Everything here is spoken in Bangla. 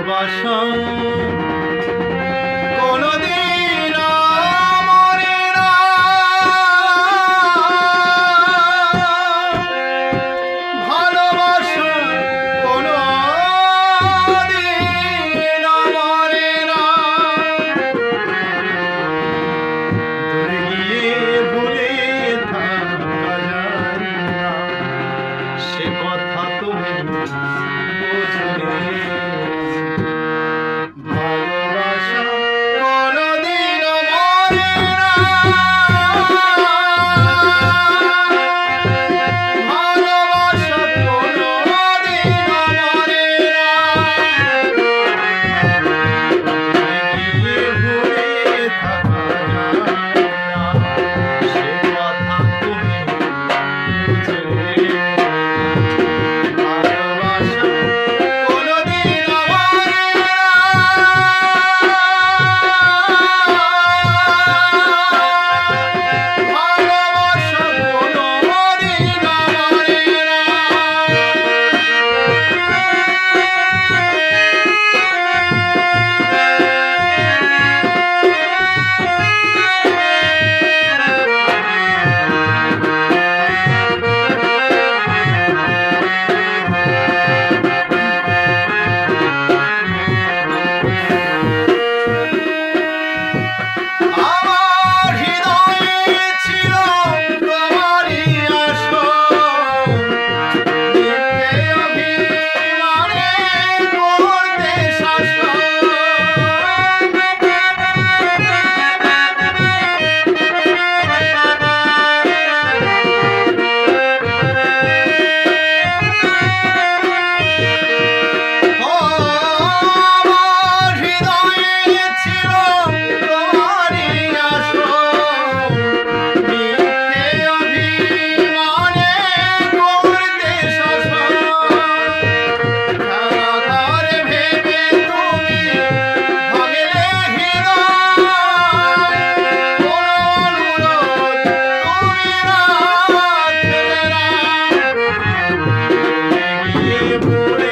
ভালোবাসা কোনদিন মরে না, ভালোবাসা কোনদিন মরে না। দূরে গিয়ে ভুলে থাকা যায় না, সে কথা তুমি বোঝনি। ভালোবাসা কোনদিন মরে না, ভালোবাসা কোনদিন মরে না। গিয়ে ভুলে থাকা যায় না, সে কথা তুমি বুঝলে। ভালোবাসা কোনদিন মরে না, ভালোবাসা কোনদিন মরে না। আমার হৃদয়ে ছিল তোমারই আসন, মিথ্যে অভিমানে করতে শাসন। আমার হৃদয়ে ছিল তোমারই আসন, মিথ্যে অভিমানে করতে শাসন। খেলাঘর ভেবে তুমি ভাঙলে হৃদয়, কোনো অনুরোধ তুমি রাখলে না। গিয়ে ভুলে